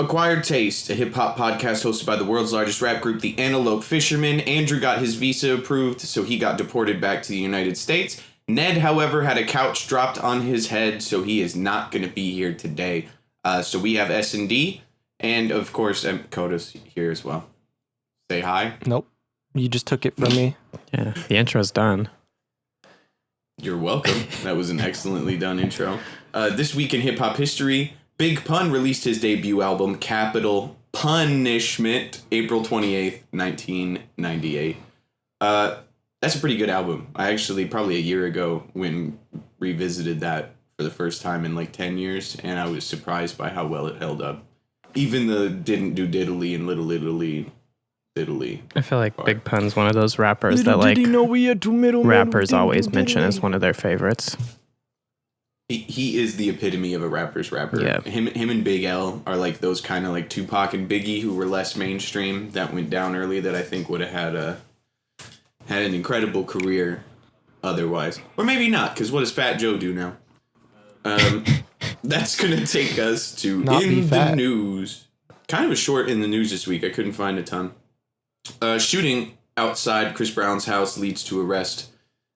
Acquired Taste, a hip-hop podcast hosted by the world's largest rap group, the Antelope Fishermen. Andrew got his visa approved, so he got deported back to the United States. Ned, however, had a couch dropped on his head, so he is not going to be here today. So we have SND, and of course, Coda's here as well. Say hi. Nope. You just took it from me. Yeah, the intro's done. You're welcome. That was an excellently done intro. This week in hip-hop history, Big Pun released his debut album, Capital Punishment, April 28th, 1998. That's a pretty good album. I actually, probably a year ago, revisited that for the first time in like 10 years, and I was surprised by how well it held up. Even the Didn't Do Diddly and Little Italy. I feel like Big Pun's one of those rappers that like rappers always mention as one of their favorites. He is the epitome of a rapper's rapper. Yeah. Him and Big L are like those kind of like Tupac and Biggie who were less mainstream that went down early that I think would have had an incredible career otherwise. Or maybe not, because what does Fat Joe do now? That's going to take us to In the News. Kind of a short In the News this week. I couldn't find a ton. Shooting outside Chris Brown's house leads to arrest.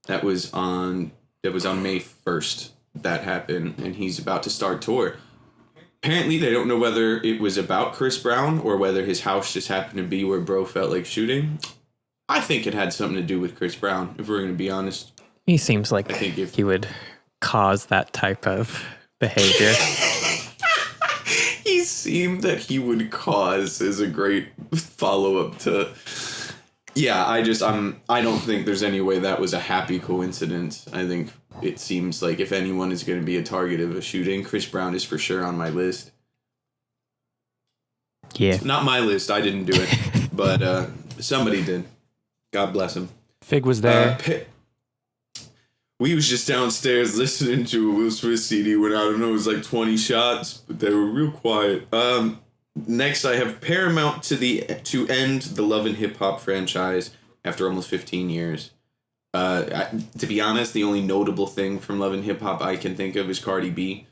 That was on May 1st. That happened, and he's about to start tour. Apparently, they don't know whether it was about Chris Brown or whether his house just happened to be where bro felt like shooting. I think it had something to do with Chris Brown, if we're going to be honest. He seems like he would cause that type of behavior. He seemed that he would cause is a great follow-up to... Yeah, I don't think there's any way that was a happy coincidence. I think it seems like if anyone is going to be a target of a shooting, Chris Brown is for sure on my list. Yeah. Not my list, I didn't do it, but somebody did. God bless him. Fig was there. We was just downstairs listening to a Will Smith CD when, I don't know, it was like 20 shots, but they were real quiet. Next, I have Paramount to end the Love and Hip Hop franchise after almost 15 years. To be honest, the only notable thing from Love and Hip Hop I can think of is Cardi B.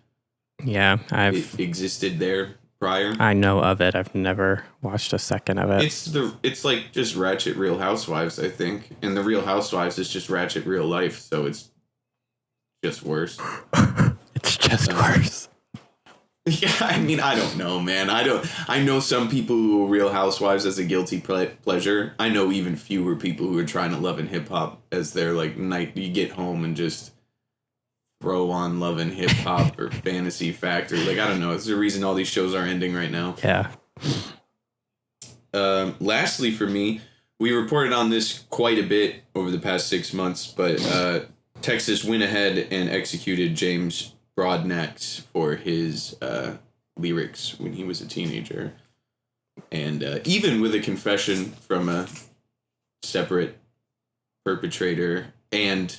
Yeah, it existed there prior. I know of it. I've never watched a second of it. It's like just Ratchet Real Housewives, I think, and the Real Housewives is just Ratchet Real Life, so it's just worse. It's just worse. Yeah, I mean, I don't know, man. I know some people who are Real Housewives as a guilty pleasure. I know even fewer people who are trying to Love and Hip Hop as their like night. You get home and just throw on Love and Hip Hop or Fantasy Factor. Like, I don't know. It's the reason all these shows are ending right now. Yeah. Lastly, for me, we reported on this quite a bit over the past 6 months, but Texas went ahead and executed James Broadnax for his lyrics when he was a teenager. And even with a confession from a separate perpetrator and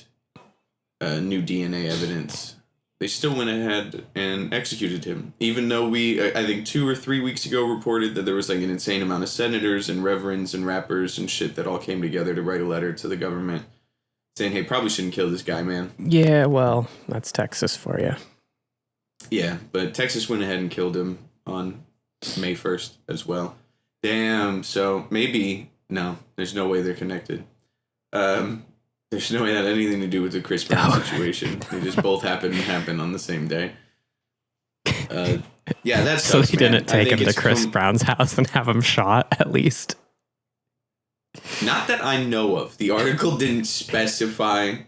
new DNA evidence, they still went ahead and executed him. Even though we, I think 2 or 3 weeks ago, reported that there was like an insane amount of senators and reverends and rappers and shit that all came together to write a letter to the government saying, hey, probably shouldn't kill this guy, man. Yeah, well, that's Texas for you. Yeah, but Texas went ahead and killed him on May 1st as well. Damn, so maybe... No, there's no way they're connected. There's no way that had anything to do with the Chris Brown situation. They just both happened to happen on the same day. Yeah, that's so he didn't take him to Chris Brown's house and have him shot, at least. Not that I know of. The article didn't specify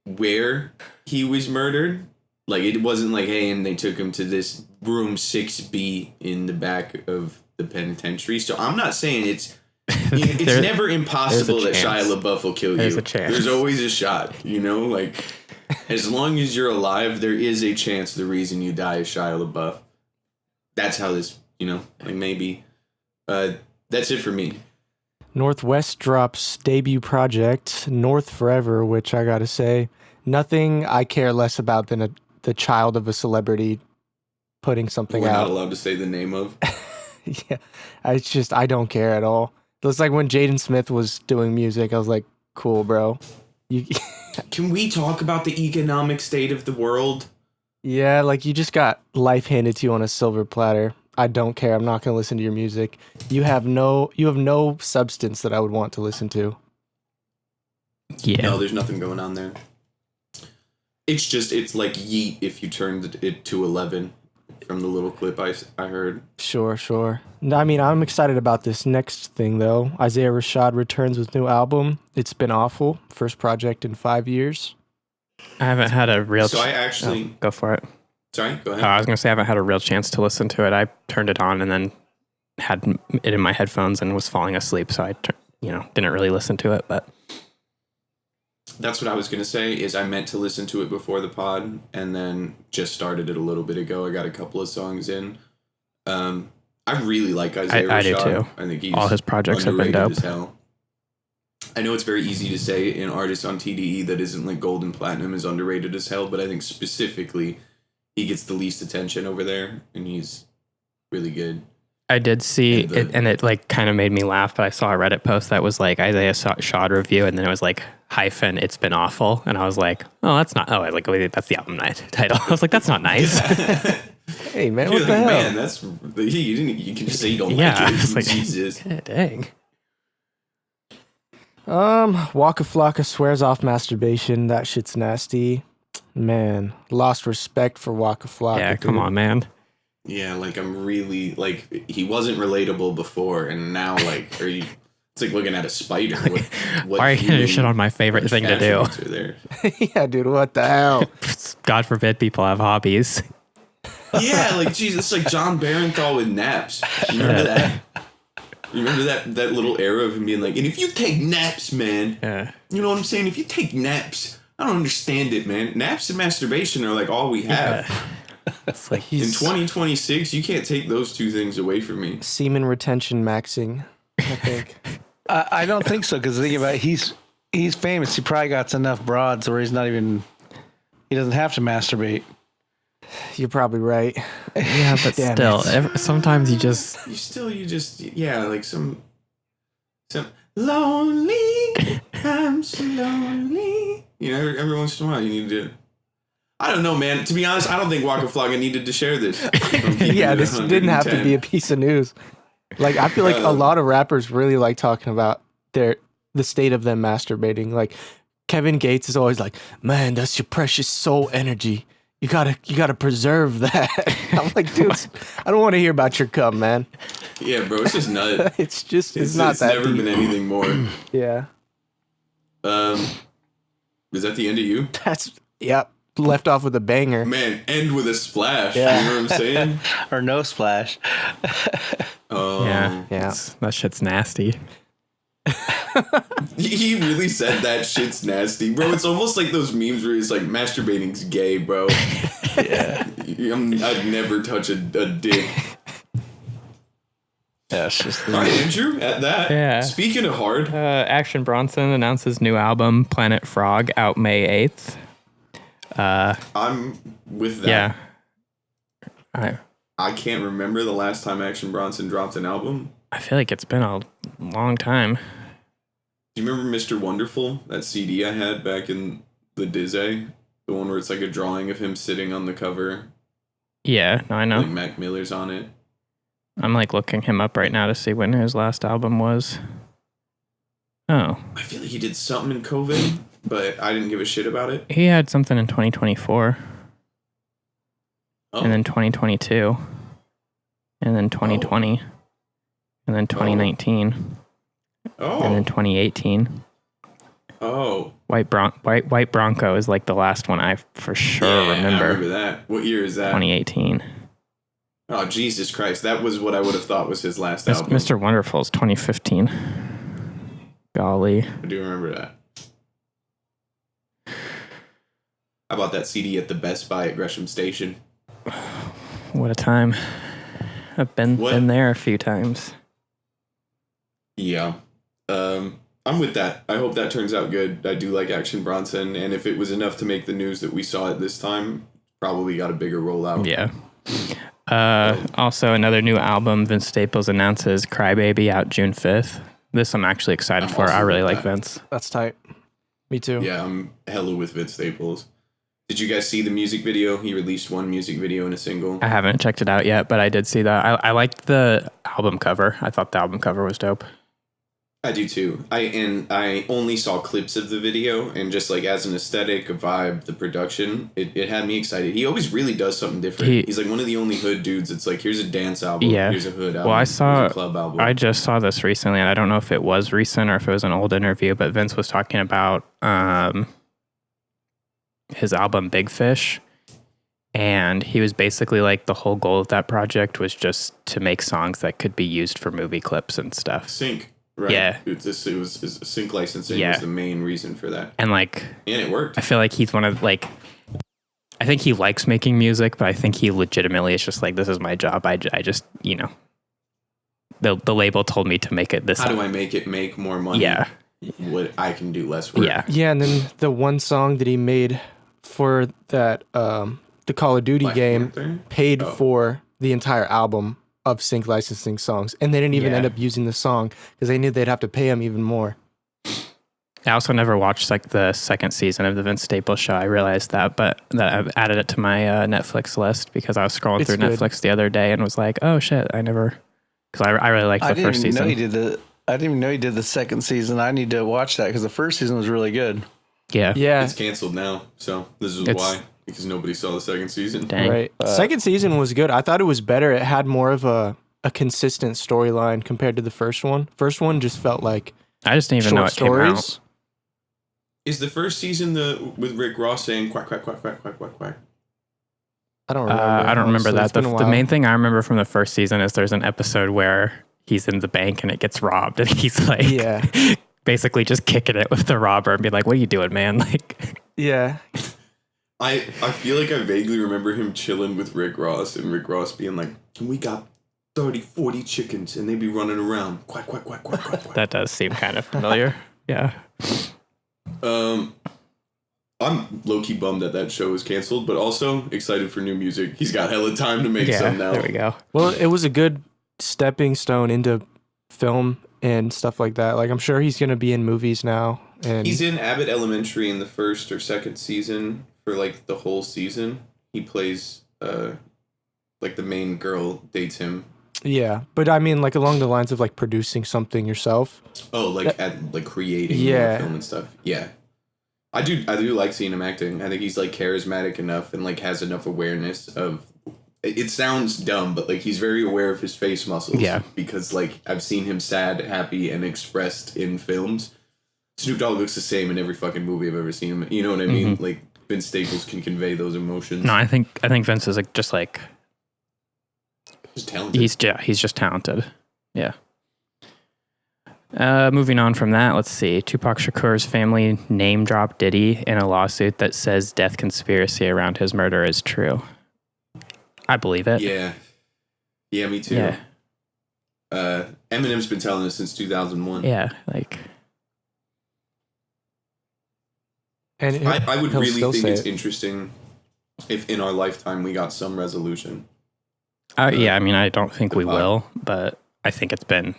where he was murdered. Like, it wasn't like, hey, and they took him to this room 6B in the back of the penitentiary. So I'm not saying it's never impossible that Shia LaBeouf will kill you. There's a chance. There's always a shot, you know? Like, as long as you're alive, there is a chance the reason you die is Shia LaBeouf. That's how this, you know, like maybe. That's it for me. Northwest drops debut project, North Forever, which I gotta say, nothing I care less about than the child of a celebrity putting something out. We're not allowed to say the name of. Yeah, I don't care at all. It was like when Jaden Smith was doing music, I was like, cool, bro. Can we talk about the economic state of the world? Yeah, like you just got life handed to you on a silver platter. I don't care. I'm not going to listen to your music. You have no substance that I would want to listen to. Yeah. No, there's nothing going on there. It's like Yeet if you turned it to 11 from the little clip I heard. Sure. I mean, I'm excited about this next thing, though. Isaiah Rashad returns with new album. It's been awful. First project in 5 years. I haven't had a real... So I actually... go for it. Sorry, go ahead. I was going to say I haven't had a real chance to listen to it. I turned it on and then had it in my headphones and was falling asleep, so I didn't really listen to it, but... That's what I was going to say, is I meant to listen to it before the pod, and then just started it a little bit ago. I got a couple of songs in. I really like Isaiah Rashad. I do too. I think he's all his projects have been dope. as hell. I know it's very easy to say an artist on TDE that isn't like gold and platinum is underrated as hell, but I think specifically he gets the least attention over there, and he's really good. I did see it, and it like kind of made me laugh, but I saw a Reddit post that was like Isaiah Rashad review, and then it was like hyphen, it's been awful. And I was like, oh, that's not, oh, like, wait, that's the album title. I was like, that's not nice. Hey, man, what the hell? Man, that's, you can just say you don't like it. Like, Jesus. Dang. Waka Flocka swears off masturbation. That shit's nasty. Man, lost respect for Waka Flocka. Yeah, come on, man. Yeah, like I'm really like he wasn't relatable before, and now like it's like looking at a spider. What why are you gonna shit on my favorite thing to do? Yeah, dude, what the hell? God forbid people have hobbies. Yeah, like Jesus, it's like John Barenthal with naps. You remember that? You remember that little era of him being like, and if you take naps, man, you know what I'm saying? If you take naps, I don't understand it, man. Naps and masturbation are like all we have. Yeah. It's like in 2026, you can't take those two things away from me. Semen retention maxing, I think. I don't think so, because think about it, he's famous. He probably got enough broads where he doesn't have to masturbate. You're probably right. Yeah, but still, sometimes you just like some lonely. I'm so lonely. You know, every once in a while you need to. I don't know, man. To be honest, I don't think Waka Flocka needed to share this. Yeah, this didn't have to be a piece of news. Like, I feel like a lot of rappers really like talking about the state of them masturbating. Like, Kevin Gates is always like, man, that's your precious soul energy. You gotta preserve that. I'm like, dude, I don't want to hear about your cum, man. Yeah, bro, it's just nut. it's not that never deep. been anything more. Yeah. Is that the end of you? Yep. Left off with a banger. Man, end with a splash. Yeah. You know what I'm saying? Or no splash. Oh. Yeah. That shit's nasty. He really said that shit's nasty, bro. It's almost like those memes where it's like masturbating's gay, bro. Yeah. I'd never touch a dick. Yeah, it's just. All right, Andrew, at that. Yeah. Speaking of hard. Action Bronson announces new album, Planet Frog, out May 8th. I'm with that. Yeah. I can't remember the last time Action Bronson dropped an album. I feel like it's been a long time. Do you remember Mr. Wonderful? That CD I had back in the Dizzy? The one where it's like a drawing of him sitting on the cover. Yeah, no, I know. Like Mac Miller's on it. I'm like looking him up right now to see when his last album was. Oh. I feel like he did something in COVID, but I didn't give a shit about it. He had something in 2024. Oh. And then 2022. And then 2020. And then 2019. Oh. And then 2018. Oh. White Bronco is like the last one I for sure remember. I remember that. What year is that? 2018. Oh, Jesus Christ. That was what I would have thought was his last album. Mr. Wonderful is 2015. Golly. I do remember that. I bought that CD at the Best Buy at Gresham Station. What a time. I've been there a few times. Yeah. I'm with that. I hope that turns out good. I do like Action Bronson, and if it was enough to make the news that we saw it this time, probably got a bigger rollout. Yeah. Also, another new album, Vince Staples announces Crybaby out June 5th. This I'm actually excited for. I really like Vince. That's tight. Me too. Yeah, I'm hella with Vince Staples. Did you guys see the music video? He released one music video and a single. I haven't checked it out yet, but I did see that. I liked the album cover. I thought the album cover was dope. I do too. I only saw clips of the video, and just like as an aesthetic, a vibe, the production, it had me excited. He always really does something different. He's like one of the only hood dudes. It's like, here's a dance album, here's a hood album, well, here's a club album. I just saw this recently, and I don't know if it was recent or if it was an old interview, but Vince was talking about his album Big Fish, and he was basically like, the whole goal of that project was just to make songs that could be used for movie clips and stuff. Sync. Right. Yeah. It was sync licensing was the main reason for that. And it worked. I feel like he's one of I think he likes making music, but I think he legitimately is just like, this is my job. I just, the label told me to make it this. How do I make it make more money? Yeah. What I can do less work. Yeah. Yeah. And then the one song that he made for that, the Call of Duty Black game Panther? paid for the entire album of sync licensing songs, and they didn't even end up using the song because they knew they'd have to pay him even more. I also never watched the second season of the Vince Staples show. I realized that, but that I've added it to my Netflix list because I was scrolling through Netflix the other day and was like, oh shit, I never, because I really liked the first season. I didn't even know he did the second season. I need to watch that because the first season was really good. Yeah. It's canceled now, so this is why. Because nobody saw the second season. Dang. Right. Second season was good. I thought it was better. It had more of a consistent storyline compared to the first one. First one just felt like I just didn't even know it came out. Is the first season with Rick Ross saying quack, quack, quack, quack, quack, quack, quack? I don't remember. I don't remember that. The main thing I remember from the first season is there's an episode where he's in the bank and it gets robbed, and he's like, basically just kicking it with the robber and be like, what are you doing, man? Like, yeah. I feel like I vaguely remember him chilling with Rick Ross and Rick Ross being like, we got 30, 40 chickens and they be running around. Quack, quack, quack, quack, quack, quack. That does seem kind of familiar. Yeah. I'm low-key bummed that show was canceled, but also excited for new music. He's got hella time to make some now. There we go. Well, it was a good stepping stone into film and stuff like that. Like, I'm sure he's going to be in movies now. And he's in Abbott Elementary in the first or second season. For like the whole season, he plays like the main girl dates him. Yeah, but I mean, like along the lines of like producing something yourself. Oh, like creating film and stuff. Yeah, I do like seeing him acting. I think he's like charismatic enough and like has enough awareness of. It sounds dumb, but like he's very aware of his face muscles. Yeah, because like I've seen him sad, happy, and expressed in films. Snoop Dogg looks the same in every fucking movie I've ever seen him. You know what I mean? Mm-hmm. Like. Vince Staples can convey those emotions. No, I think Vince is just like he's talented. He's just talented. Yeah. Moving on from that, let's see. Tupac Shakur's family name dropped Diddy in a lawsuit that says death conspiracy around his murder is true. I believe it. Yeah, me too. Yeah. Eminem's been telling us since 2001. Yeah, like. And I would really think it's interesting if in our lifetime we got some resolution. Yeah, I mean, I don't think we will, but I think it's been,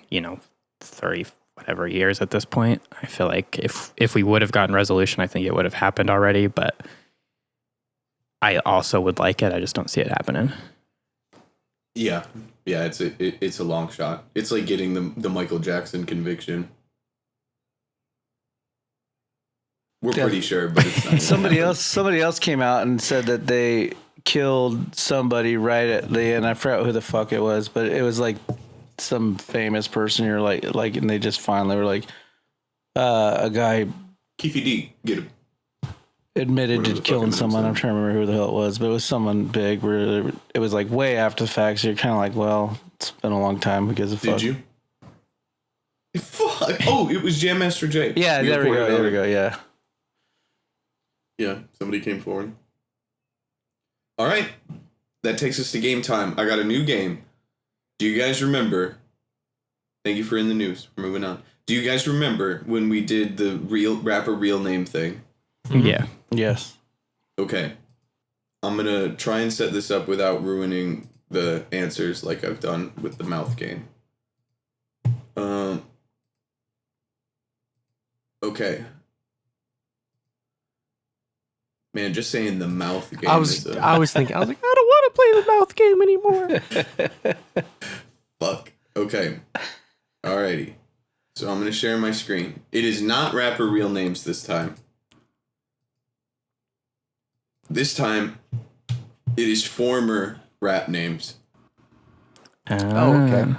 30 whatever years at this point. I feel like if we would have gotten resolution, I think it would have happened already, but I also would like it. I just don't see it happening. Yeah, it's a long shot. It's like getting the Michael Jackson conviction. We're pretty sure, but it's not. Somebody else came out and said that they killed somebody right at the end. I forgot who the fuck it was, but it was like some famous person. You're like, and they just finally were like, a guy. Keefy D, get him. Admitted to killing someone. I'm trying to remember who the hell it was, but it was someone big. Where it was like way after the fact. So you're kind of like, well, it's been a long time because of. Did you? Fuck! Oh, it was Jam Master Jay. Yeah, there we go. Yeah. Yeah, somebody came forward. All right, that takes us to game time. I got a new game. Do you guys remember? Thank you for in the news. We're moving on. Do you guys remember when we did the real rapper real name thing? Mm-hmm. Yeah. Yes. Okay. I'm gonna try and set this up without ruining the answers like I've done with the mouth game. Okay. Man, just saying the mouth game. I was thinking, I was like, I don't want to play the mouth game anymore. Fuck. Okay. Alrighty. So I'm gonna share my screen. It is not rapper real names this time. This time, it is former rap names. Oh, okay.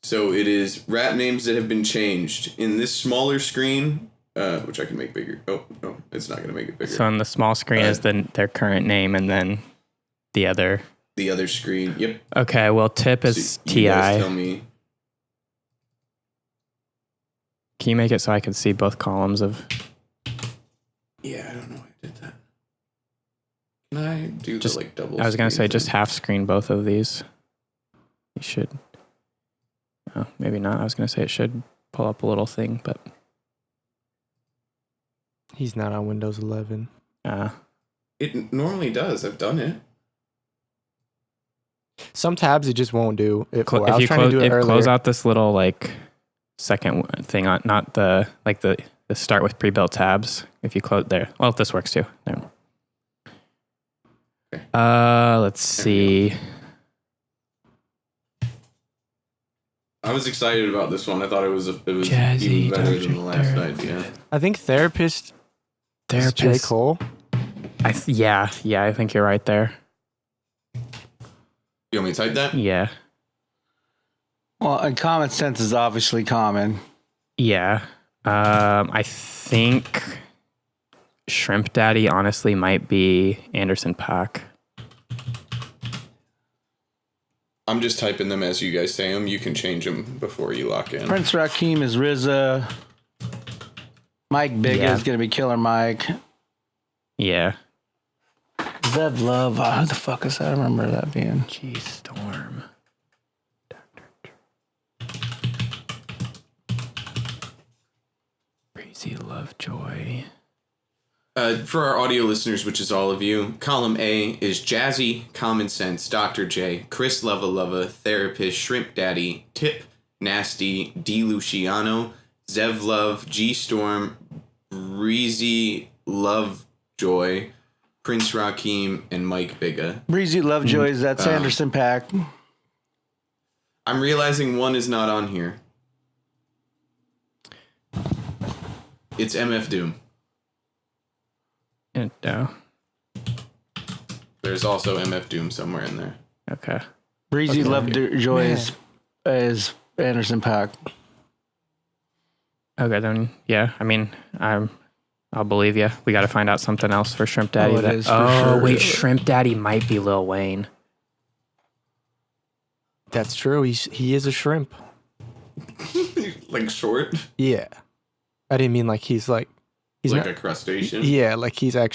So it is rap names that have been changed. In this smaller screen, which I can make bigger. Oh, no, it's not going to make it bigger. So on the small screen is their current name, and then the other screen. Yep. Okay, well, tip is So TI. you guys tell me. Can you make it so I can see both columns of... Yeah, I don't know why I did that. Can I do Just, the double I was going to say screen just thing? half screen both of these. You should... Oh, maybe not. I was going to say it should pull up a little thing, but... He's not on Windows 11. It normally does. I've done it. Some tabs it just won't do it for. If I was you trying to do it earlier. close out this little like second thing on, not the like the start with pre-built tabs. If you close there, well, this works too. There. Okay. Let's see. I was excited about this one. I thought it was Jazzy, even better Dr. than the last Therapy. idea. I think therapist is J. Cole. Yeah, I think you're right there. You want me to type that? Yeah. Well, and common sense is obviously common. Yeah. I think Shrimp Daddy honestly might be Anderson .Paak. I'm just typing them as you guys say them. You can change them before you lock in. Prince Rakeem is RZA. Mike Bigga Yeah. is going to be Killer Mike. Yeah. Zev Love. Who the fuck is that? I remember that being. G Storm. Crazy Lovejoy. For our audio listeners, which is all of you, column A is Jazzy, Common Sense, Dr. J, Chris Lova Lova, Therapist, Shrimp Daddy, Tip, Nasty, D. Luciano, Zev Love, G Storm, Breezy, Lovejoy, Prince Rakeem, and Mike Bigga. Breezy Lovejoy, that's Anderson .Paak. I'm realizing one is not on here. It's MF Doom. No. There's also MF Doom somewhere in there. Okay. Breezy Okay. Lovejoy is Anderson .Paak. Okay, then yeah. I mean, I'll believe you. We got to find out something else for Shrimp Daddy. it is for sure. Wait, Shrimp Daddy might be Lil Wayne. That's true. He is a shrimp. Like short? Yeah. I didn't mean like he's like he's Like not, a crustacean? yeah, like he's a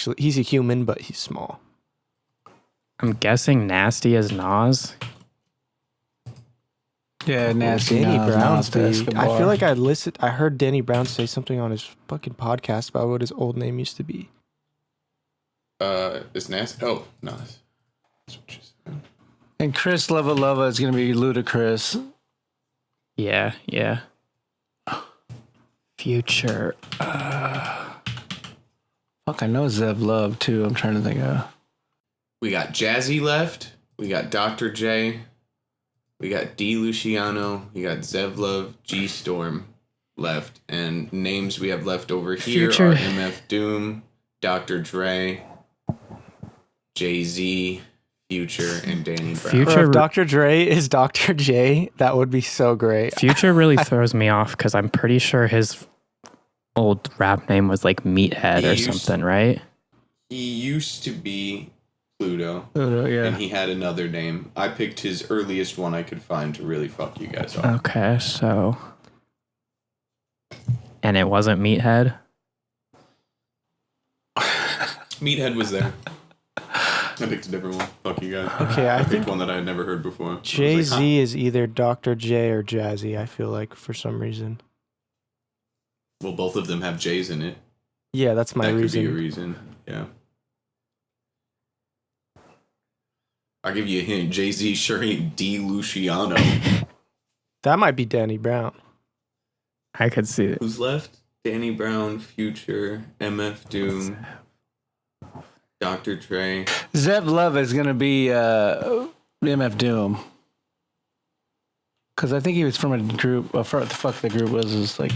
human, but he's small. I'm guessing Nasty is Nas. Yeah, Nasty. Danny Nas, Brown's Nas, the, I feel like I heard Danny Brown say something on his fucking podcast about what his old name used to be. Is Nas? Oh, Nas. That's what she said. And Chris Lova Lova is going to be Ludacris. Yeah. Future. Fuck, I know Zev Love too. I'm trying to think of. We got Jazzy left. We got Dr. J. We got D. Luciano. We got Zev Love, G Storm left. And names we have left over here Future. are MF Doom, Dr. Dre, Jay-Z, Future, and Danny Brown. Future- Or if Dr. Dre is Dr. J, that would be so great. Future really throws me off because I'm pretty sure his old rap name was like Meathead He or used- something, right? He used to be Pluto, Yeah. and he had another name. I picked his earliest one I could find to really fuck you guys off. Okay, so. And it wasn't Meathead? Meathead was there. I picked a different one. Fuck you guys. Okay, I picked think one that I had never heard before. I was like, Jay-Z is either Dr. J or Jazzy, I feel like, for some reason. well, both of them have J's in it. Yeah, that's my that reason. could be a reason. Yeah. I'll give you a hint. Jay-Z sure ain't D. Luciano. That might be Danny Brown. I could see it. Who's left? Danny Brown, Future, MF Doom, Dr. Dre. Zev Love is gonna be MF Doom. Because I think he was from a group. What the fuck the group was? Is like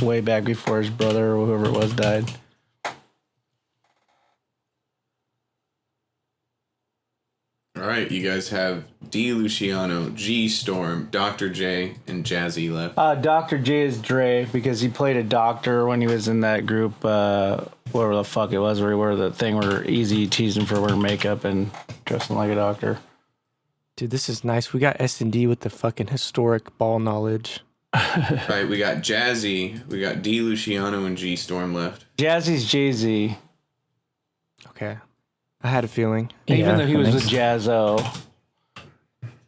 way back before his brother or whoever it was died. All right, you guys have D. Luciano, G. Storm, Dr. J, and Jazzy left. Dr. J is Dre because he played a doctor when he was in that group. Whatever the fuck it was, where he wore the thing where Easy teased him for wearing makeup and dressing like a doctor. Dude, this is nice. We got SND with the fucking historic ball knowledge. Right, we got Jazzy, we got D. Luciano, and G. Storm left. Jazzy's Jay-Z. Okay. I had a feeling. Even though he was with Jazzo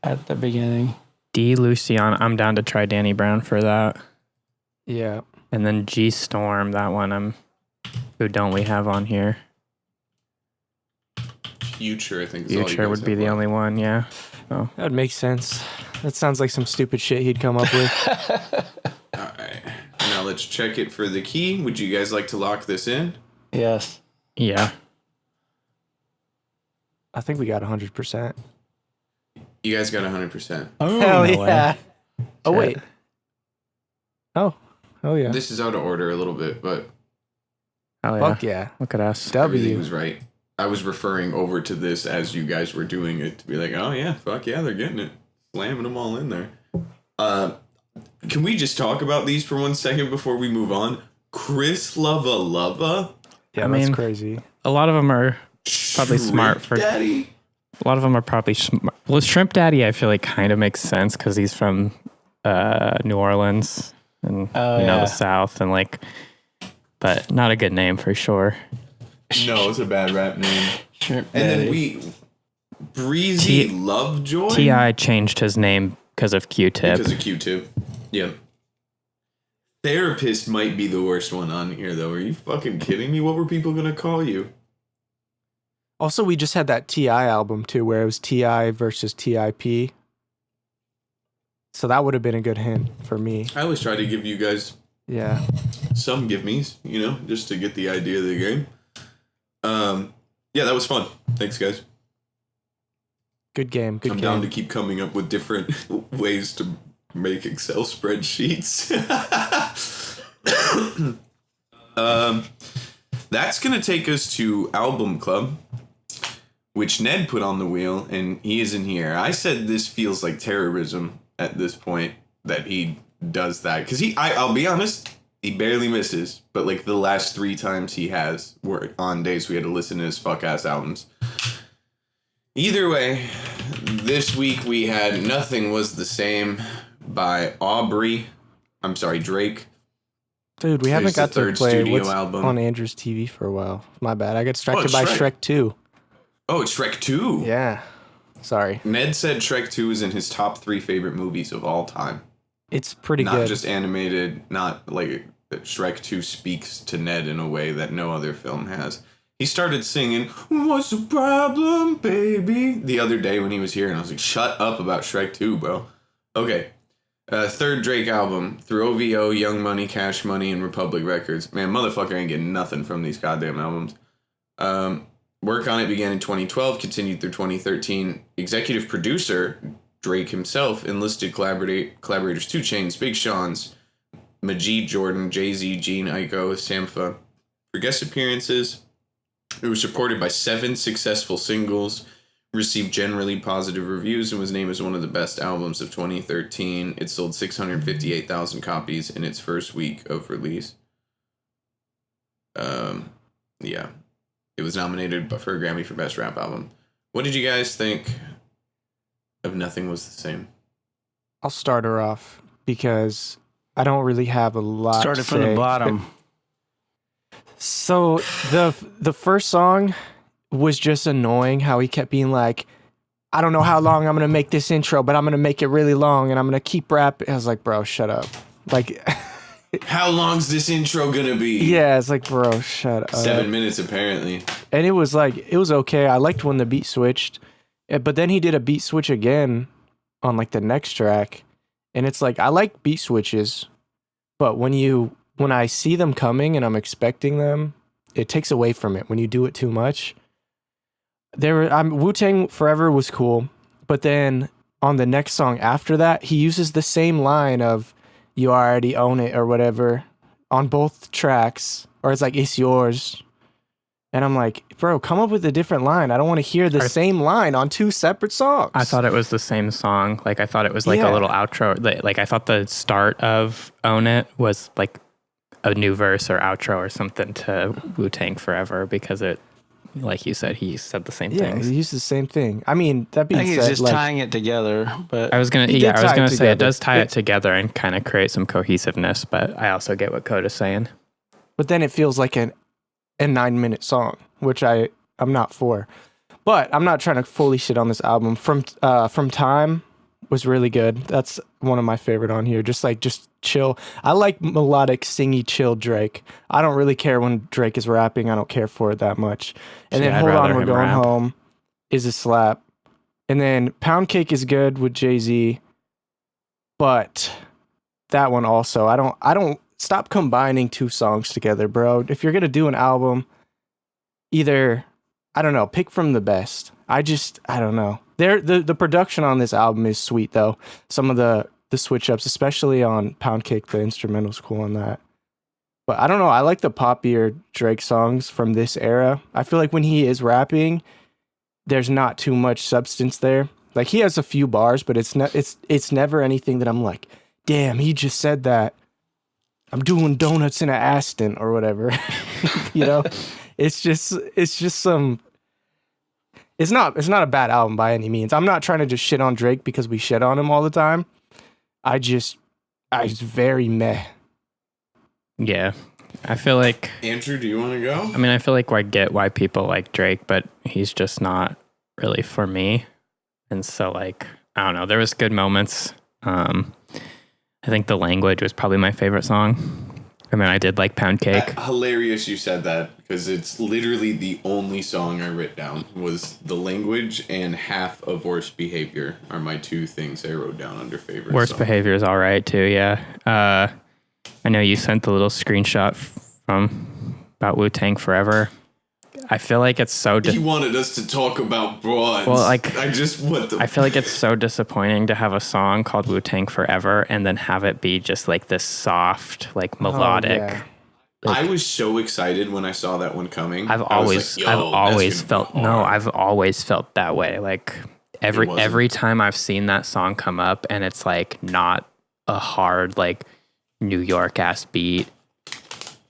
at the beginning. D. Luciano, I'm down to try Danny Brown for that. Yeah. And then G. Storm, that one who don't we have on here? Future, I think. Is all you Future guys would be have the left. only one, yeah. So. That would make sense. That sounds like some stupid shit he'd come up with. All right, now let's check it for the key. Would you guys like to lock this in? Yes. Yeah. I think we got 100%. You guys got 100%. Oh, Hell no yeah. way. Oh, wait. Oh yeah. This is out of order a little bit, but Oh, yeah. Fuck yeah. Look at us. everything W. was right. I was referring over to this as you guys were doing it to be like, oh yeah, fuck yeah, they're getting it. Slamming them all in there. Can we just talk about these for 1 second before we move on? Chris Lava. Yeah, I that's mean- crazy. A lot of them are probably smart for. Daddy. A lot of them are probably smart. Well, Shrimp Daddy, I feel like kind of makes sense because he's from New Orleans and the South and like, but not a good name for sure. No, it's a bad rap name. Shrimp And then Daddy. Breezy Lovejoy. T.I. changed his name because of Q-Tip. Because of Q2. Yeah. Therapist might be the worst one on here, though. Are you fucking kidding me? What were people going to call you? Also, we just had that T.I. album, too, where it was T.I. versus T.I.P. So that would have been a good hint for me. I always try to give you guys Yeah. some give-me's, just to get the idea of the game. Yeah, that was fun. Thanks, guys. Good game. Good I'm game. down to keep coming up with different ways to make Excel spreadsheets. That's going to take us to Album Club, which Ned put on the wheel, and he isn't here. I said this feels like terrorism at this point, that he does that. Because I'll be honest, he barely misses. But like the last 3 times he has were on days we had to listen to his fuck-ass albums. Either way, this week we had Nothing Was the Same by Drake. Dude, we haven't There's the got to third play studio what's album. on Andrew's TV for a while. My bad. I got distracted it's by Shrek. Shrek 2. Oh, it's Shrek 2. Yeah. Sorry. Ned said Shrek 2 is in his top 3 favorite movies of all time. It's pretty Not good. just animated, not like that Shrek 2 speaks to Ned in a way that no other film has. He started singing, "What's the problem, baby?" the other day when he was here, and I was like, shut up about Shrek 2, bro. Okay. Third Drake album, through OVO, Young Money, Cash Money, and Republic Records. Man, motherfucker ain't getting nothing from these goddamn albums. Work on it began in 2012, continued through 2013. Executive producer, Drake himself, enlisted collaborators 2 Chainz, Big Sean's, Majid Jordan, Jay-Z, Gene Aiko, Sampha. For guest appearances, it was supported by 7 successful singles, received generally positive reviews, and was named as one of the best albums of 2013. It sold 658,000 copies in its first week of release. Yeah. It was nominated for a Grammy for Best Rap Album. What did you guys think of Nothing Was the Same? I'll start her off because I don't really have a lot Started to from the say. bottom. So the first song was just annoying how he kept being like, I don't know how long I'm going to make this intro, but I'm going to make it really long and I'm going to keep rapping. I was like, bro, shut up. Like, How long's this intro gonna be? yeah, it's like, bro, shut up. 7 minutes, apparently. And it was okay. I liked when the beat switched, but then he did a beat switch again on like the next track. And it's like, I like beat switches, but when I see them coming and I'm expecting them, it takes away from it when you do it too much. Wu-Tang Forever was cool, but then on the next song after that, he uses the same line of "you already own it" or whatever on both tracks, or it's like "it's yours," and I'm like, bro, come up with a different line. I don't want to hear the same line on two separate songs. I thought it was the same song. Like I thought it was like a little outro. Like I thought the start of "Own It" was like a new verse or outro or something to Wu-Tang Forever, because it, like you said, he said the same things. He used the same thing. I mean, that being said, he's just tying it together. But I was gonna say it does tie it together and kind of create some cohesiveness. But I also get what Coda's saying. But then it feels like a 9-minute song, which I'm not for. But I'm not trying to fully shit on this album. From Time was really good. That's one of my favorite on here. Just chill. I like melodic, singy, chill Drake. I don't really care when Drake is rapping. I don't care for it that much. And then Hold On, We're Going Home is a slap. And then Pound Cake is good with Jay-Z. But that one also, I don't stop combining two songs together, bro. If you're going to do an album, either, I don't know, pick from the best. I don't know. The production on this album is sweet, though. Some of the switch ups, especially on Pound Cake, the instrumental's cool on that. But I don't know. I like the poppier Drake songs from this era. I feel like when he is rapping, there's not too much substance there. Like, he has a few bars, but it's never anything that I'm like, damn, he just said that. I'm doing donuts in a Aston or whatever. You know, it's just some. It's not a bad album by any means. I'm not trying to just shit on Drake because we shit on him all the time. I just very meh. Yeah, I feel like. Andrew, do you want to go? I mean, I feel like I get why people like Drake, but he's just not really for me. And so, like, I don't know. There was good moments. I think The Language was probably my favorite song. I mean, I did like Pound Cake. Hilarious you said that, because it's literally the only song I wrote down was The Language, and half of Worst Behavior are my two things I wrote down under favorite. Worst Behavior is all right too, yeah. I know you sent the little screenshot about Wu-Tang Forever. I feel like it's so... He wanted us to talk about broads. Well, like... I feel like it's so disappointing to have a song called Wu-Tang Forever and then have it be just like this soft, like melodic... Oh, yeah. Like, I was so excited when I saw that one coming. I've always felt that way. Like every time I've seen that song come up and it's like not a hard, like New York ass beat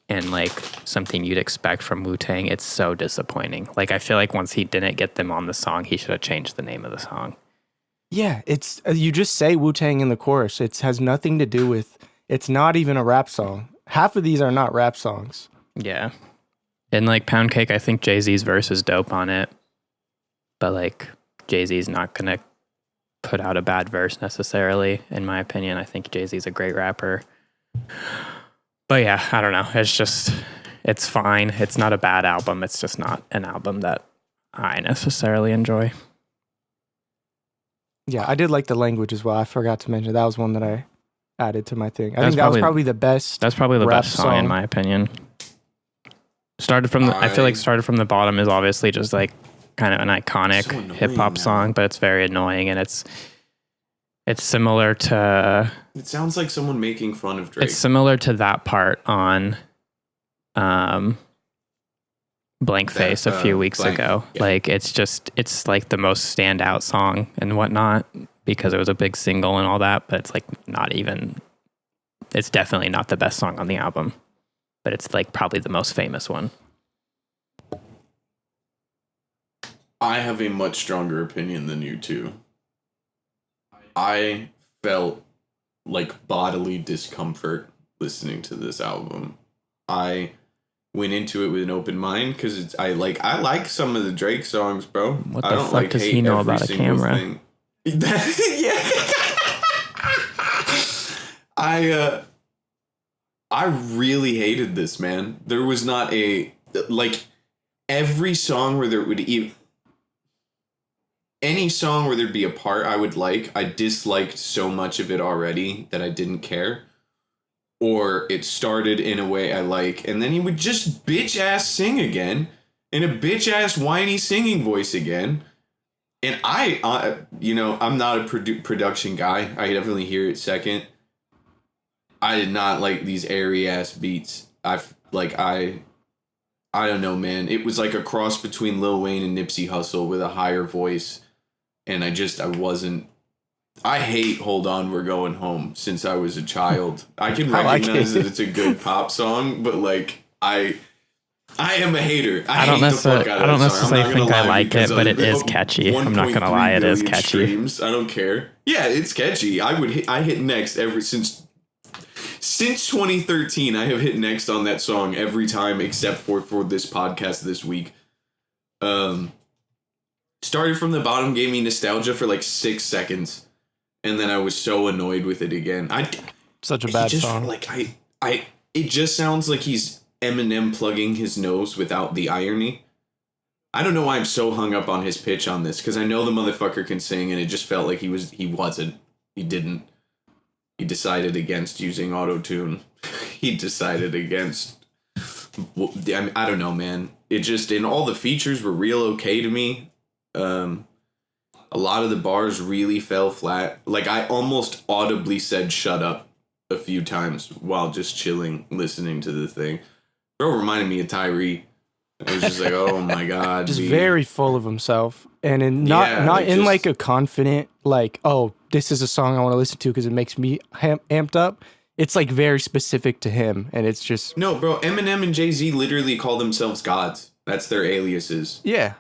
and like something you'd expect from Wu-Tang, it's so disappointing. Like, I feel like once he didn't get them on the song, he should have changed the name of the song. Yeah, it's you just say Wu-Tang in the chorus. It has nothing to do with, it's not even a rap song. Half of these are not rap songs. Yeah. And like Pound Cake, I think Jay-Z's verse is dope on it. But like Jay-Z's not going to put out a bad verse necessarily, in my opinion. I think Jay-Z's a great rapper. But yeah, I don't know. It's fine. It's not a bad album. It's just not an album that I necessarily enjoy. Yeah, I did like The Language as well. I forgot to mention that was one that I added to my thing. I think that was probably the best. That's probably the best song in my opinion. I feel like Started From the Bottom is obviously just like kind of an iconic hip hop song, but it's very annoying, and it's similar to... It sounds like someone making fun of Drake. It's similar to that part on Blank Face a few weeks ago. Yeah. Like, it's like the most standout song and whatnot because it was a big single and all that, but it's like it's definitely not the best song on the album, but it's like probably the most famous one. I have a much stronger opinion than you two. I felt like bodily discomfort listening to this album. I went into it with an open mind because I like some of the Drake songs, bro. What the fuck does he know about a camera? Yeah. I really hated this, man. There was not every song where there would even... Any song where there'd be a part I would like, I disliked so much of it already that I didn't care. or it started in a way I like, and then he would just bitch ass sing again in a bitch ass whiny singing voice again. And I'm not a production guy. I definitely hear it second. I did not like these airy ass beats. I don't know, man. It was like a cross between Lil Wayne and Nipsey Hussle with a higher voice, and I hate Hold On, We're Going Home since I was a child. I can recognize that it's a good pop song, but like I am a hater. I don't necessarily think I like it, but it is catchy. I'm not gonna lie, it is catchy. Streams. I don't care. Yeah, it's catchy. I hit next since 2013. I have hit next on that song every time except for this podcast this week. Started from the bottom, gave me nostalgia for like 6 seconds, and then I was so annoyed with it again. Such a bad song. Like it just sounds like he's Eminem plugging his nose without the irony. I don't know why I'm so hung up on his pitch on this, because I know the motherfucker can sing, and it just felt like he didn't. He decided against using auto-tune. He decided against... I don't know, man. It just... And all the features were real okay to me. A lot of the bars really fell flat. Like, I almost audibly said shut up a few times while just chilling, listening to the thing. Bro reminded me of Tyree. I was just like, oh my God. Just very full of himself. And not in like a confident, like, oh, this is a song I want to listen to because it makes me amped up. It's like very specific to him, and it's just... No, bro, Eminem and Jay-Z literally call themselves gods. That's their aliases. Yeah.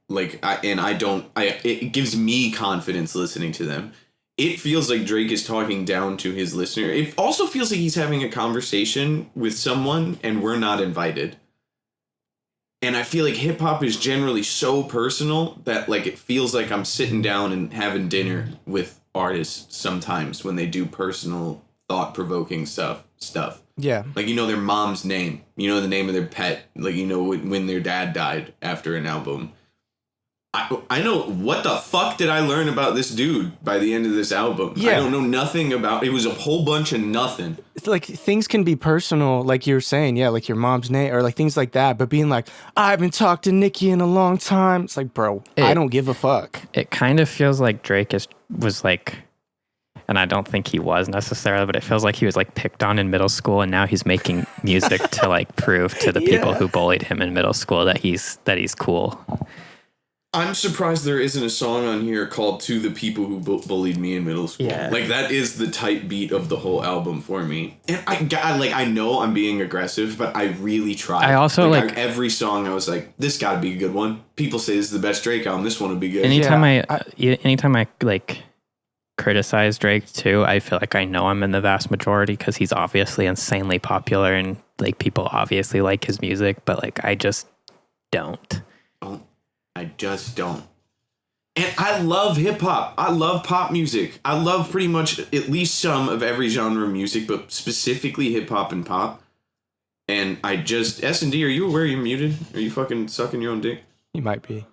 Like, it gives me confidence listening to them. It feels like Drake is talking down to his listener. It also feels like he's having a conversation with someone and we're not invited. And I feel like hip hop is generally so personal that like it feels like I'm sitting down and having dinner with artists sometimes when they do personal, thought-provoking stuff. Yeah. Like, their mom's name. The name of their pet. Like, when their dad died after an album. I know, what the fuck did I learn about this dude by the end of this album? Yeah. I don't know nothing about... It was a whole bunch of nothing. It's like, things can be personal, like you were saying, yeah, like your mom's name, or like things like that, but being like, I haven't talked to Nicki in a long time. It's like, bro, I don't give a fuck. It kind of feels like Drake was like... And I don't think he was necessarily, but it feels like he was like picked on in middle school, and now he's making music to like prove to the people who bullied him in middle school that he's cool. I'm surprised there isn't a song on here called To the People Who Bullied Me in Middle School. Yeah. Like, that is the type beat of the whole album for me. And I know I'm being aggressive, but I really tried. I also every song I was like, this gotta be a good one. People say this is the best Drake album. This one would be good. Anytime I like criticize Drake too, I feel like I know I'm in the vast majority because he's obviously insanely popular and like people obviously like his music, but like I just don't. I just don't. And I love hip hop. I love pop music. I love pretty much at least some of every genre of music, but specifically hip hop and pop. And I just... SND, are you aware you're muted? Are you fucking sucking your own dick? You might be.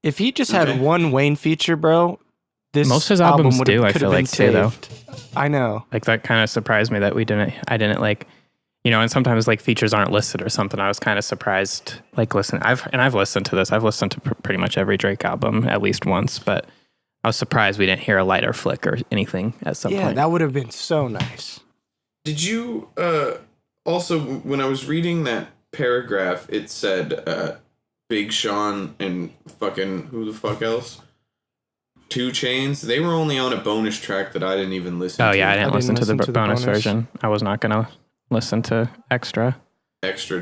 If he just had one Wayne feature, bro, this most of his albums do, I feel like, too, though. I know. Like, that kind of surprised me that I didn't like... and sometimes like features aren't listed or something. I was kind of surprised. Like, I've listened to this. I've listened to pretty much every Drake album at least once, but I was surprised we didn't hear a lighter flick or anything at some point. Yeah, that would have been so nice. Did you also, when I was reading that paragraph, it said Big Sean and fucking who the fuck else? 2 Chainz. They were only on a bonus track that I didn't even listen to. Oh yeah, I didn't listen to the bonus version. I was not gonna listen to extra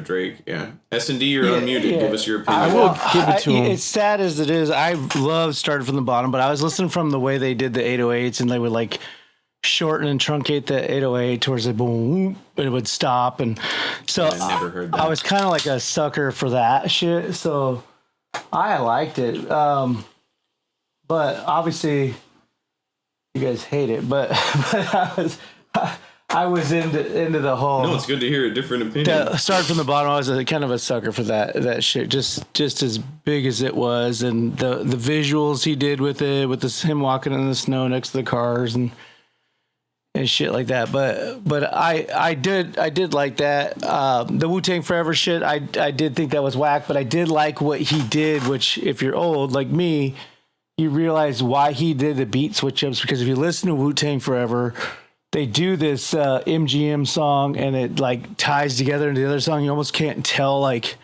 Drake. Yeah. S&D, you're unmuted. Yeah. Give us your opinion. I will give it to him. It's sad as it is. I love Started From the Bottom, but I was listening from the way they did the 808s, and they would like shorten and truncate the 808 towards the boom, and it would stop. And so I never heard that. I was kind of like a sucker for that shit. So I liked it. But obviously you guys hate it, but I was into the whole. No, it's good to hear a different opinion. Start from the bottom. I was kind of a sucker for that shit. Just as big as it was, and the visuals he did with it, with him walking in the snow next to the cars and shit like that. But I did like that. The Wu-Tang Forever shit. I did think that was whack, but I did like what he did. Which, if you're old like me, you realize why he did the beat switch ups, because if you listen to Wu-Tang Forever, they do this MGM song and it like ties together into the other song. You almost can't tell like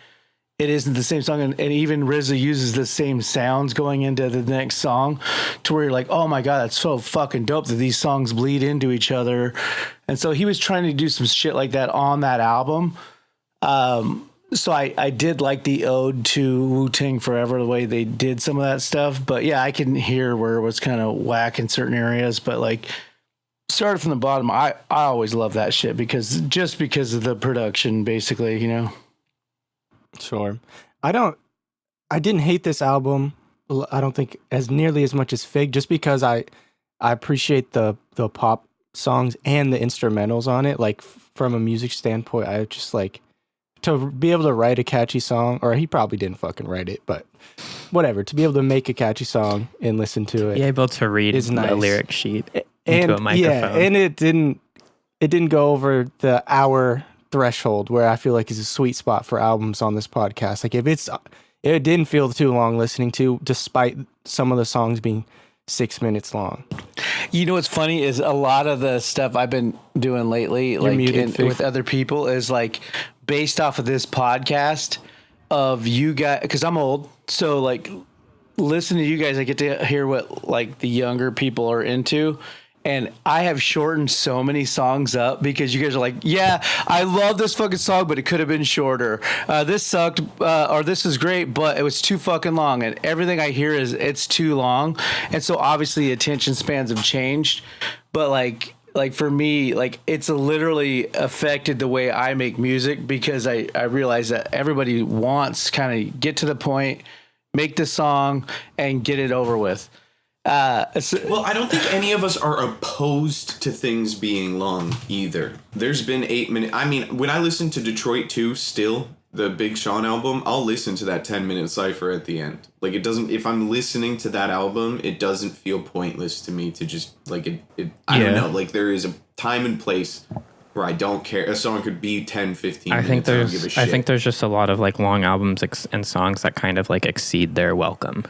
it isn't the same song. And even RZA uses the same sounds going into the next song, to where you're like, oh my God, that's so fucking dope that these songs bleed into each other. And so he was trying to do some shit like that on that album. So I did like the ode to Wu-Tang Forever, the way they did some of that stuff. But yeah, I can hear where it was kind of whack in certain areas. But like, started from the bottom, I always love that shit because of the production, basically, you know. Sure. I didn't hate this album. I don't think as nearly as much as Fig, just because I appreciate the pop songs and the instrumentals on it. Like from a music standpoint, I just like to be able to write a catchy song, or he probably didn't fucking write it, but whatever, to be able to make a catchy song and listen to it. Be able to read is nice. A lyric sheet into a microphone. Yeah, and it didn't go over the hour threshold, where I feel like is a sweet spot for albums on this podcast. Like it didn't feel too long listening to, despite some of the songs being 6 minutes long. You know what's funny is a lot of the stuff I've been doing lately, with other people, is like based off of this podcast of you guys, because I'm old, so like listening to you guys, I get to hear what like the younger people are into. And I have shortened so many songs up because you guys are like, yeah, I love this fucking song, but it could have been shorter. This sucked, or this is great, but it was too fucking long. And everything I hear is it's too long. And so obviously attention spans have changed. But like for me, like it's literally affected the way I make music, because I realize that everybody wants kind of get to the point, make the song, and get it over with. Well, I don't think any of us are opposed to things being long either. There's been 8 minutes. I mean, when I listen to Detroit 2 still, the Big Sean album, I'll listen to that 10-minute cypher at the end. Like, it doesn't, if I'm listening to that album, it doesn't feel pointless to me to just, like, I don't know, like, there is a time and place where I don't care. A song could be 10, 15 minutes. I don't give a shit. I think there's just a lot of, like, long albums and songs that kind of, like, exceed their welcome.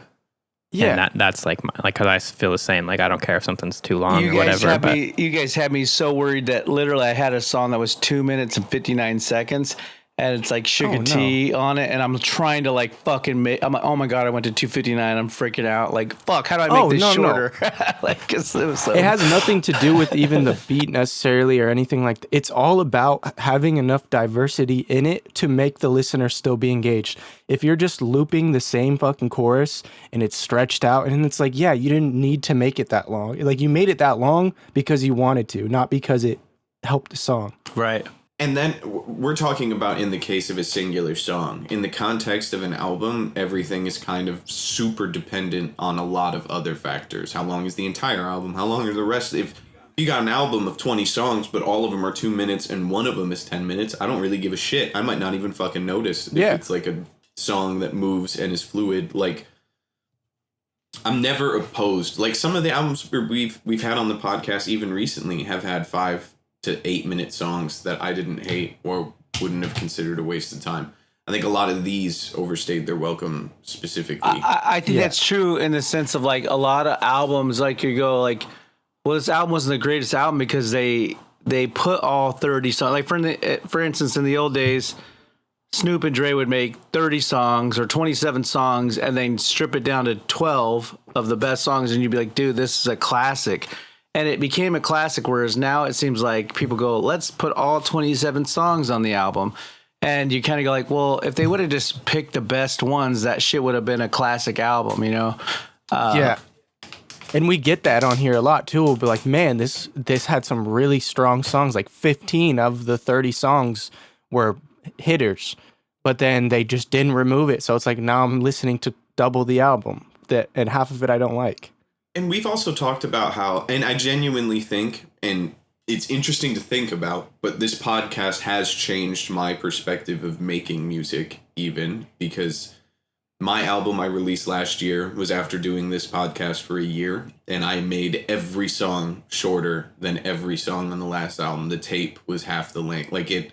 Yeah, and that's like because I feel the same. Like I don't care if something's too long or whatever. You guys had me so worried that literally I had a song that was 2 minutes and 59 seconds, and it's like Sugar T on it, and I'm trying to like fucking make. I'm like, oh my God, I went to 2:59. I'm freaking out. Like fuck, how do I make this shorter? Like it has nothing to do with even the beat necessarily or anything like that. It's all about having enough diversity in it to make the listener still be engaged. If you're just looping the same fucking chorus and it's stretched out, and it's like, yeah, you didn't need to make it that long. Like you made it that long because you wanted to, not because it helped the song. Right. And then we're talking about in the case of a singular song. In the context of an album, everything is kind of super dependent on a lot of other factors. How long is the entire album? How long are the rest? If you got an album of 20 songs, but all of them are 2 minutes and one of them is 10 minutes, I don't really give a shit. I might not even fucking notice if it's like a song that moves and is fluid. Like, I'm never opposed. Like, some of the albums we've had on the podcast, even recently, have had 5 to 8 minute songs that I didn't hate or wouldn't have considered a waste of time. I think a lot of these overstayed their welcome specifically. I think that's true in the sense of like a lot of albums, like you go like, well, this album wasn't the greatest album because they put all 30 songs. Like for instance, in the old days, Snoop and Dre would make 30 songs or 27 songs and then strip it down to 12 of the best songs, and you'd be like, dude, this is a classic. And it became a classic, whereas now it seems like people go, let's put all 27 songs on the album. And you kind of go like, well, if they would have just picked the best ones, that shit would have been a classic album, you know? Yeah. And we get that on here a lot, too. We'll be like, man, this had some really strong songs. Like 15 of the 30 songs were hitters. But then they just didn't remove it. So it's like, now I'm listening to double the album. And half of it I don't like. And we've also talked about how, and I genuinely think, and it's interesting to think about, but this podcast has changed my perspective of making music, even because my album I released last year was after doing this podcast for a year, and I made every song shorter than every song on the last album. The tape was half the length. Like it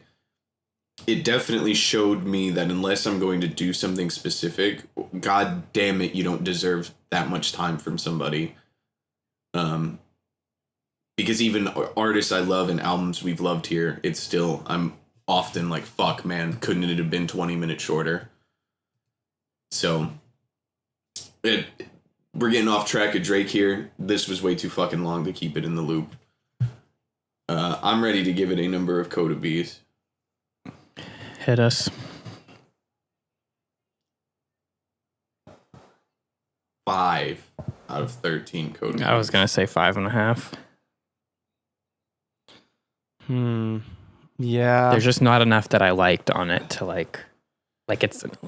definitely showed me that unless I'm going to do something specific, god damn it, you don't deserve that much time from somebody. Because even artists I love and albums we've loved here, it's still, I'm often like, fuck, man, couldn't it have been 20 minutes shorter? So, we're getting off track of Drake here. This was way too fucking long to keep it in the loop. I'm ready to give it a number of Coda B's. Hit us. 5 out of 13 Coda B's. I was gonna say 5.5. Yeah. There's just not enough that I liked on it to like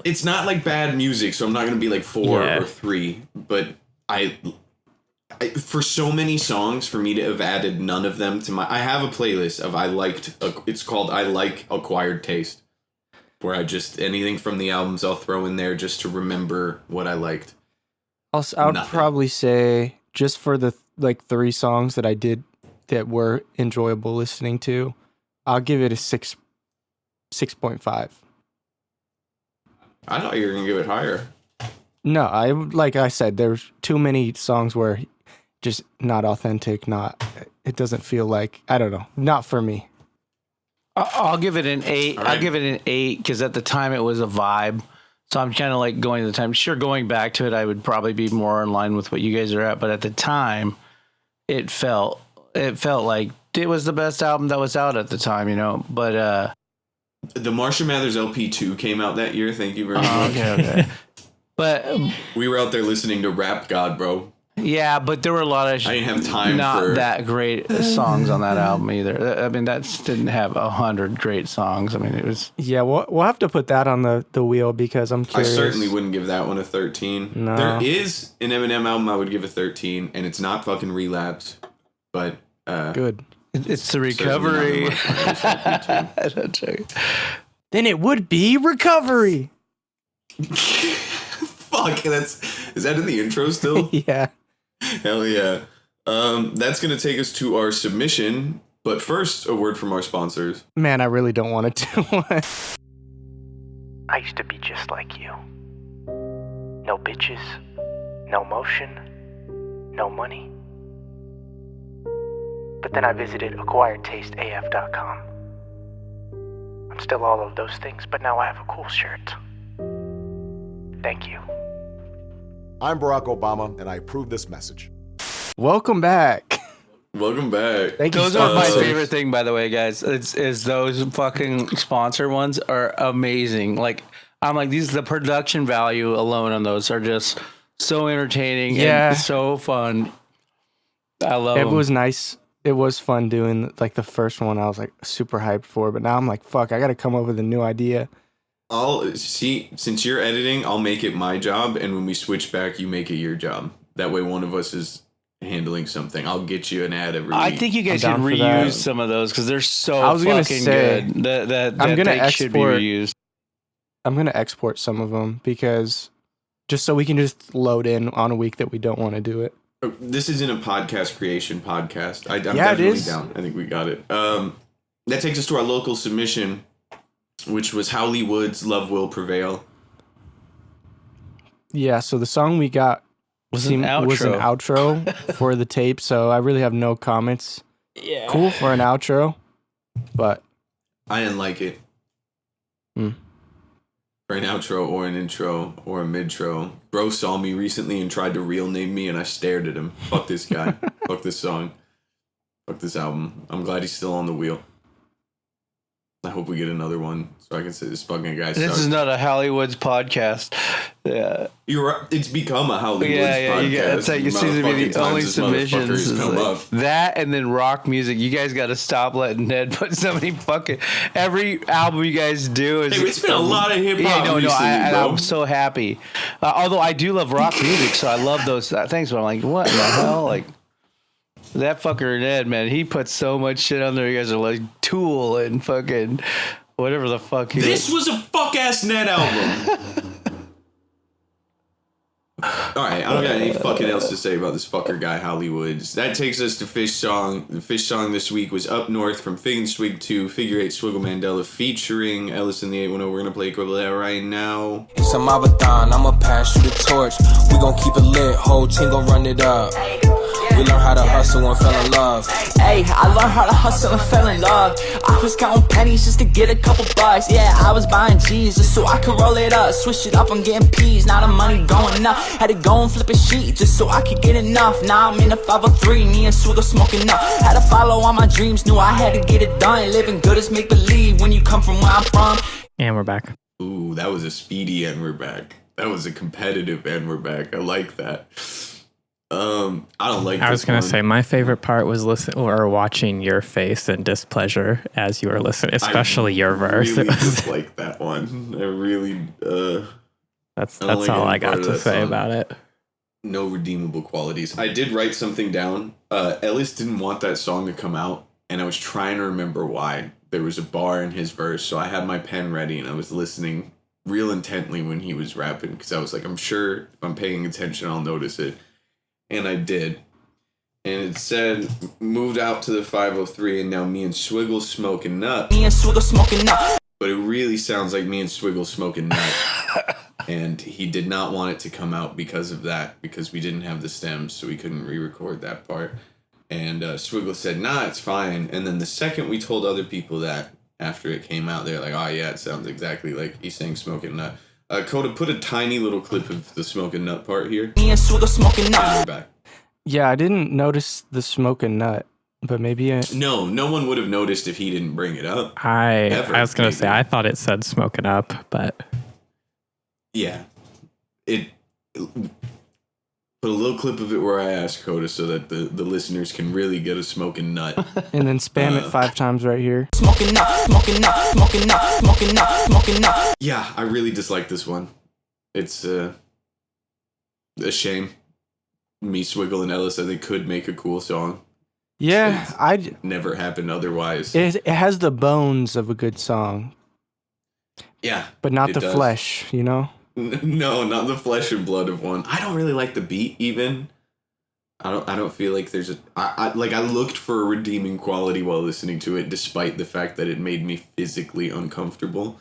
It's not like bad music, so I'm not gonna be like 4 or 3. But I for so many songs, for me to have added none of them to I have a playlist of it's called I Like Acquired Taste, where I just anything from the albums I'll throw in there just to remember what I liked. I would probably say just for the like 3 songs that I did that were enjoyable listening to, I'll give it a 6.5. I thought you were gonna give it higher. No, like I said, there's too many songs where just not authentic. It doesn't feel like, I don't know, not for me. I'll give it an 8. Right. I'll give it an 8 because at the time it was a vibe. So I'm kind of like going to the time. Sure, going back to it, I would probably be more in line with what you guys are at. But at the time, it felt like it was the best album that was out at the time, you know. But the Marshall Mathers LP2 came out that year. Thank you very much. Okay. But we were out there listening to Rap God, bro. yeah, but there were a lot of I didn't have time not that great songs on that album either. I mean, that didn't have 100 great songs. I mean, it was. Yeah, we'll have to put that on the wheel because I'm I curious. certainly wouldn't give that one a 13. No. There is an Eminem album I would give a 13, and it's not fucking Relapse, but Good. It's the Recovery. Then it would be Recovery. Fuck, is that in the intro still? Yeah. Hell yeah. That's gonna take us to our submission, but first a word from our sponsors. Man, I really don't want to do one. I used to be just like you. No bitches, no motion, no money. But then I visited acquiredtasteaf.com. I'm still all of those things, but now I have a cool shirt. Thank you. I'm Barack Obama, and I approve this message. Welcome back. Welcome back. Thank you Those so are my much. favorite thing, by the way, guys. Is those fucking sponsor ones are amazing. Like I'm like the production value alone on those are just so entertaining and so fun. I love it. them. It was nice. It was fun doing like the first one. I was like super hyped for, but now I'm like, fuck, I got to come up with a new idea. I'll see, since you're editing, I'll make it my job, and when we switch back, you make it your job. That way one of us is handling something. I'll get you an ad every week. I think you guys should down for reuse that. some of those because they're so I was gonna fucking say, good. That I'm gonna they should be export- reused. I'm going to export some of them because just so we can just load in on a week that we don't want to do it. This isn't a podcast creation podcast. I'm Yeah, it definitely is. down. I think we got it. That takes us to our local submission, which was Howley Wood's Love Will Prevail. Yeah, so the song we got Was an was an outro for the tape, so I really have no comments. Yeah. Cool for an outro, but I didn't like it. For an outro or an intro or a midtro. Bro saw me recently and tried to real name me, and I stared at him. Fuck this guy. Fuck this song. Fuck this album. I'm glad he's still on the wheel. I hope we get another one so I can say this fucking guy This sucks. is not a Hollywoods podcast. Yeah. You're right. It's become a Howley Woods Yeah, podcast. you got, it's like it seems to be the only submissions. Is is come like up. that and then rock music. You guys got to stop letting Ned put so many fucking. Every album you guys do is. Hey, it's been a lot of hip hop. Yeah, no, recently, bro. I'm so happy. Although I do love rock music, so I love those things. But I'm like, what in the hell? Like, That fucker Ned, man, he put so much shit on there. You guys are like Tool and fucking whatever the fuck. This was a fuck ass Ned album. All right, I don't got any fucking else to say about this fucker guy Hollywoods. That takes us to Fish Song. The Fish Song this week was Up North from Fig and Swig 2, Figure 8 Swiggle Mandela featuring Ellis in the 810. We're gonna play a couple of that right now. It's a marathon, I'ma pass you the torch. We gon' keep it lit, whole team gon' run it up. We learn how to hustle and fell in love. Hey, I learned how to hustle and fell in love. I was counting pennies just to get a couple bucks. Yeah, I was buying G's just so I could roll it up. Switch it up, I'm getting P's, now the money going up. Had to go and flip a sheet just so I could get enough. Now I'm in a 503, me and Swiggle smoking up. Had to follow all my dreams, knew I had to get it done. Living good is make believe when you come from where I'm from. And we're back. Ooh, that was a speedy and we're back. That was a competitive and we're back. I like that. I don't like. I was gonna say my favorite part was watching your face and displeasure as you were listening, especially your verse. I really dislike that one. I really. That's all I got to say about it. No redeemable qualities. I did write something down. Ellis didn't want that song to come out, and I was trying to remember why. There was a bar in his verse, so I had my pen ready and I was listening real intently when he was rapping because I was like, I'm sure if I'm paying attention, I'll notice it. And I did. And it said, moved out to the 503 and now me and Swiggle smoking nut. Me and Swiggle smoking nut. But it really sounds like me and Swiggle smoking nut. And he did not want it to come out because of that, because we didn't have the stems, so we couldn't re-record that part. And Swiggle said, nah, it's fine. And then the second we told other people that, after it came out, they're like, oh yeah, it sounds exactly like he's saying smoking nut. Coda, put a tiny little clip of the smoking nut part here. Me and Swiggle smoking nut. And we're back. Yeah, I didn't notice the smoking nut, but maybe No one would have noticed if he didn't bring it up. I was gonna say I thought it said smoking up, but yeah, it put a little clip of it where I asked Coda so that the listeners can really get a smoking nut. and then spam it 5 times right here. Smoking nut, smoking nut, smoking nut, smoking nut, smoking nut. Yeah, I really dislike this one. It's a shame. Me, Swiggle, and Ellis said they could make a cool song. Yeah, Never happened otherwise. it has the bones of a good song. Yeah, but not the does. flesh, you know? No, not the flesh and blood of one. I don't really like the beat even. I don't feel like there's I looked for a redeeming quality while listening to it, despite the fact that it made me physically uncomfortable.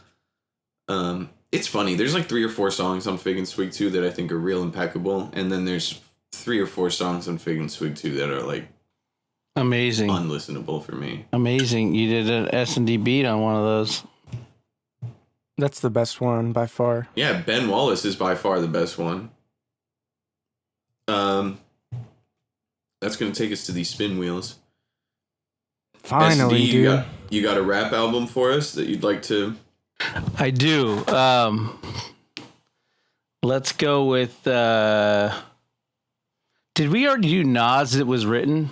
It's funny. There's like 3 or 4 songs on Fig and Swig 2 that I think are real impeccable, and then there's 3 or 4 songs on Fig and Swig 2 that are like amazing, unlistenable for me. Amazing. You did an SND beat on one of those. That's the best one by far. Yeah, Ben Wallace is by far the best one. That's gonna take us to these spin wheels. Finally, SD, dude. You got a rap album for us that you'd like to? I do. Let's go with. Did we already do Nas? It was written.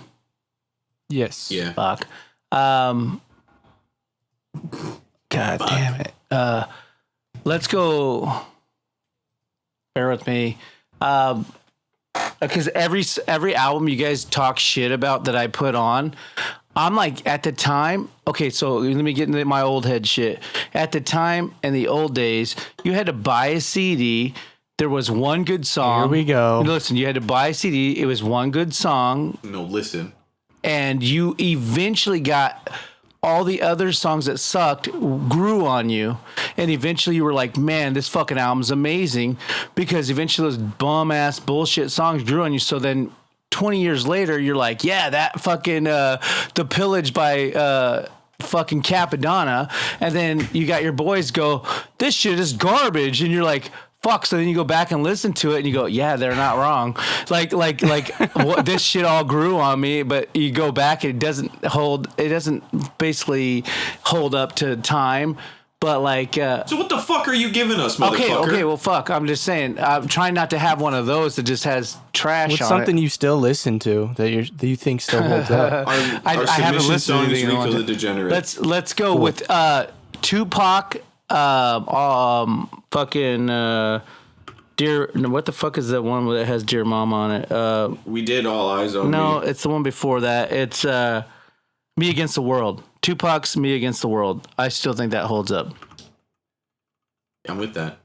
Yes. Yeah. Fuck. God damn it. Let's go. Bear with me. Because every album you guys talk shit about that I put on, I'm like, at the time, okay, so let me get into my old head shit. At the time, in the old days, you had to buy a CD. There was one good song. Here we go. Listen, you had to buy a CD. It was one good song. No, listen. And you eventually got all the other songs that sucked grew on you. And eventually you were like, man, this fucking album's amazing. Because eventually those bum ass bullshit songs grew on you. So then 20 years later, you're like, yeah, that fucking The Pillage by fucking Capadonna. And then you got your boys go, this shit is garbage. And you're like, fuck. So then you go back and listen to it and you go, yeah, they're not wrong. Like what, this shit all grew on me, but you go back, it doesn't basically hold up to time. But like, so what the fuck are you giving us, motherfucker? Okay, well, fuck. I'm just saying, I'm trying not to have one of those that just has trash What's on something it. you still listen to that you think still holds up? I haven't listened to anything. Rico the Degenerate. Let's go with Tupac. Fucking what the fuck is that one that has Dear Mama on it? We did All Eyes on Me. No, it's the one before that. It's Me Against the World. Tupac's Me Against the World. I still think that holds up. I'm with that.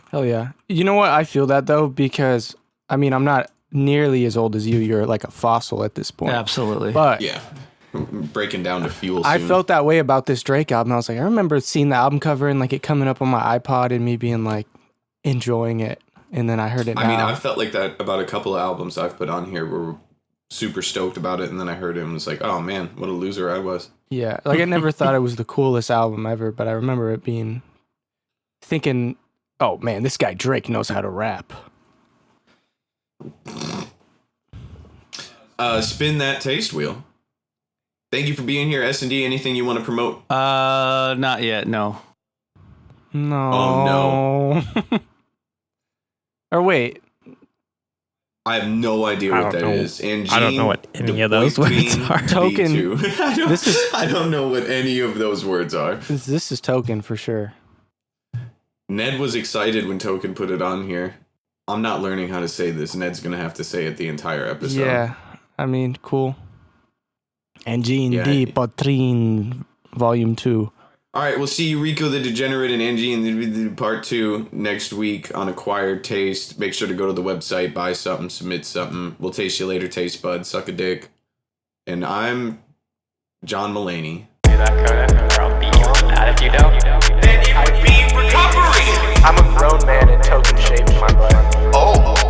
Hell yeah. You know what? I feel that though, because I mean, I'm not nearly as old as you. You're like a fossil at this point. Absolutely. But Yeah. Breaking down to Fuel I soon. felt that way about this Drake album. I was like, I remember seeing the album cover and like it coming up on my iPod and me being like enjoying it. And then I heard it now. I mean, I felt like that about a couple of albums I've put on here where we're super stoked about it, and then I heard it and was like, oh man, what a loser I was. Yeah, like I never thought it was the coolest album ever, but I remember it thinking, oh man, this guy Drake knows how to rap. Spin that taste wheel. Thank you for being here, S&D. Anything you want to promote? Not yet, no. No. Oh, no. Or wait. I have no idea what that is. And I don't know what any of those words are. Token. I don't know what any of those words are. This is Token for sure. Ned was excited when Token put it on here. I'm not learning how to say this. Ned's going to have to say it the entire episode. Yeah, I mean, cool. And G&D Yeah. Patrin Volume 2. All right, we'll see you, Rico the Degenerate and Angie in the part 2 next week on Acquired Taste. Make sure to go to the website, buy something, submit something. We'll taste you later, taste bud, suck a dick. And I'm John Mulaney. If you don't, then it would be recovery. I'm a grown man in token shape in my butt. Oh.